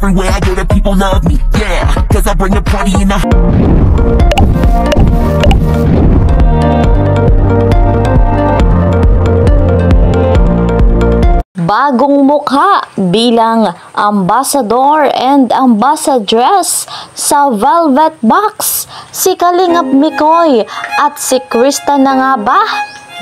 everywhere I go, the people love me, yeah, cause I bring the party in the... Bagong mukha bilang ambassador and ambassadress sa Velvet Box, si Kalingap Mikoy at si Krista na nga ba?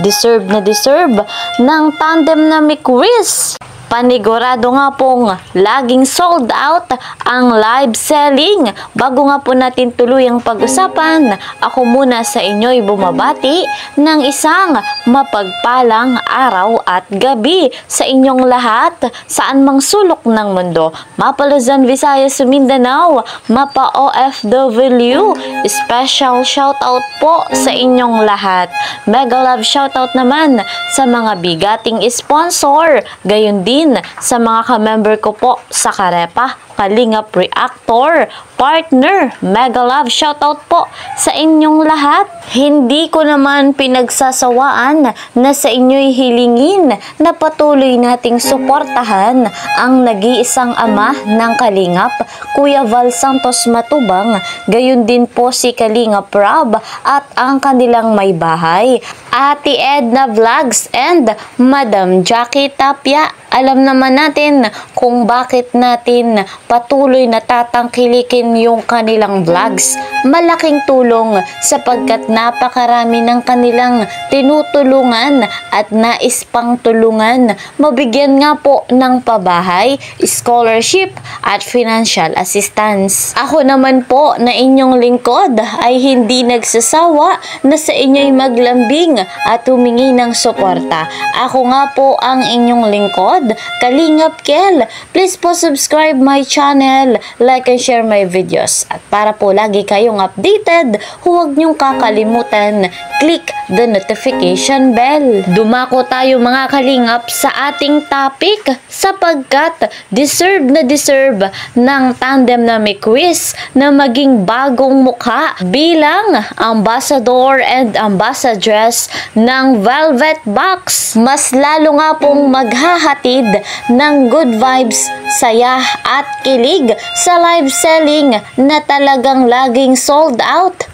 Deserve na deserve ng tandem na Mikris. Panigurado nga pong laging sold out ang live selling. Bago nga po natin tuluyang pag-usapan, ako muna sa inyo'y bumabati ng isang mapagpalang araw at gabi sa inyong lahat, saan mang sulok ng mundo. Mapa Luzon, Visayas, Mindanao, mapa OFW, special shoutout po sa inyong lahat. Mega love shoutout naman sa mga bigating sponsor, gayon din sa mga ka-member ko po sa Karepa, Kalingap Reactor, partner, mega love shoutout po sa inyong lahat. Hindi ko naman pinagsasawaan na sa inyo'y hilingin na patuloy nating suportahan ang nag-iisang ama ng Kalingap, Kuya Val Santos Matubang, gayon din po si Kalingap Rob at ang kanilang may bahay, Ate Edna Vlogs and Madam Jackie Tapia. Alam naman natin kung bakit natin patuloy na tatangkilikin yung kanilang vlogs. Malaking tulong sapagkat napakarami ng kanilang tinutulungan at nais pang tulungan. Mabigyan nga po ng pabahay, scholarship at financial assistance. Ako naman po na inyong lingkod ay hindi nagsasawa na sa inyo'y maglambing at humingi ng suporta. Ako nga po ang inyong lingkod, Kalingap Kel. Please po subscribe my channel, like and share my videos. At para po lagi kayong updated, huwag niyong kakalimutan, click the notification bell. Dumako tayo mga Kalingap sa ating topic sapagkat deserve na deserve ng tandem na Mikris na maging bagong mukha bilang ambassador and ambassadress ng Velvet Box. Mas lalo nga pong maghahatid ng good vibes, saya at kilig sa live selling na talagang laging sold out.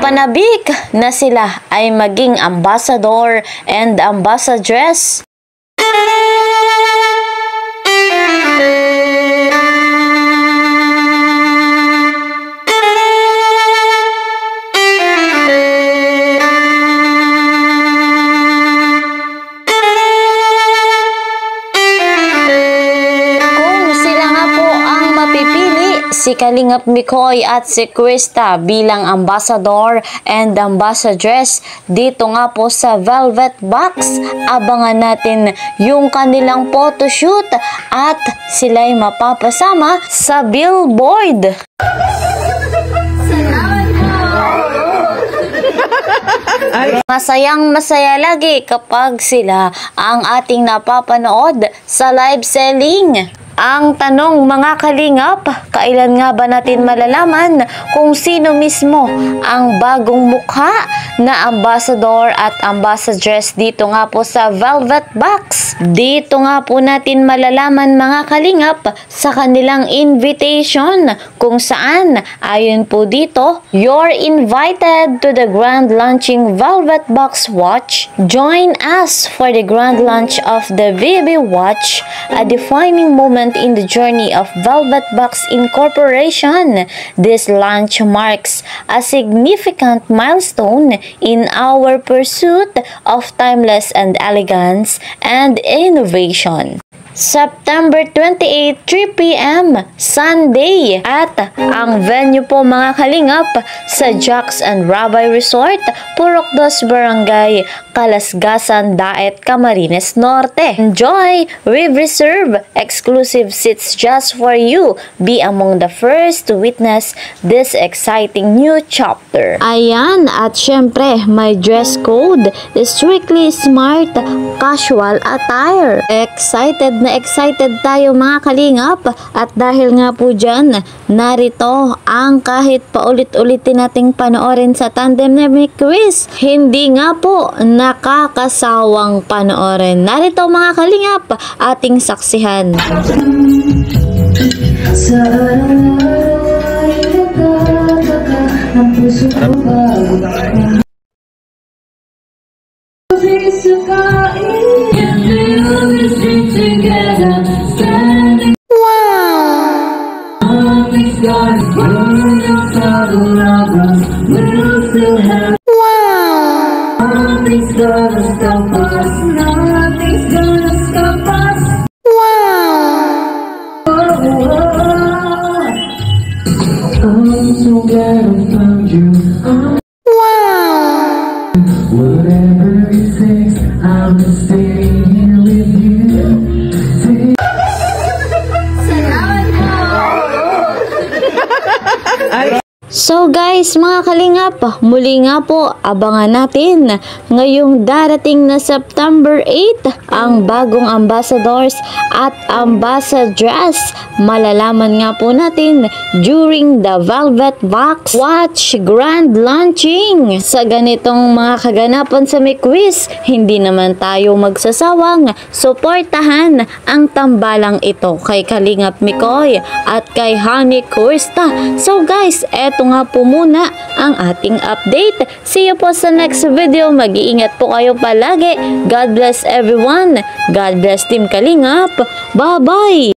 Panabik na sila ay maging ambassador and ambassadress. Si Kalingap Mikoy at si Krista bilang ambassador and ambassadress dito nga po sa Velvet Box. Abangan natin yung kanilang photoshoot at sila'y mapapasama sa billboard. Masayang masaya lagi kapag sila ang ating napapanood sa live selling. Ang tanong mga kalingap, kailan nga ba natin malalaman kung sino mismo ang bagong mukha na ambassador at ambassadress dito nga po sa Velvet Box? Dito nga po natin malalaman mga kalingap sa kanilang invitation kung saan ayon po dito, you're invited to the grand launching Velvet Box watch. Join us for the grand launch of the VB watch, a defining moment in the journey of Velvet Box Incorporation. This launch marks a significant milestone in our pursuit of timeless and elegance and innovation. September 28, 3 p.m. Sunday at ang venue po mga kalingap sa Jacks and Rabbi Resort, Purok 2 Barangay, Kalasgasan, Daet, Camarines Norte. Enjoy! We've reserved exclusive seats just for you. Be among the first to witness this exciting new chapter. Ayan, at syempre may dress code, strictly smart casual attire. Excited tayo mga kalingap, at dahil nga po dyan, narito ang kahit paulit-ulitin nating panoorin sa tandem ni Chris, hindi nga po nakakasawang panoorin. Narito mga kalingap, ating saksihan. Sa araw ay nagtataka ang puso ko bago and we will be sing together, standing. Wow! Thanks God, words of love us, we'll still have. Wow! Nothing's gonna stop us, nothing's gonna stop us. Wow! I'm so glad I found you. Wow! Whatever it takes, I'll stay here with you. So guys, mga kalingap, muli nga po, abangan natin ngayong darating na September 8 ang bagong ambassadors at ambassadress. Malalaman nga po natin during the Velvet Box Watch Grand Launching. Sa ganitong mga kaganapan sa may quiz, hindi naman tayo magsasawang suportahan ang tambalang ito kay Kalingap Mikoy at kay Honey Krista. So guys, eto nga po muna ang ating update. See you po sa next video. Mag-iingat po kayo palagi. God bless everyone. God bless Team Kalingap. Bye-bye!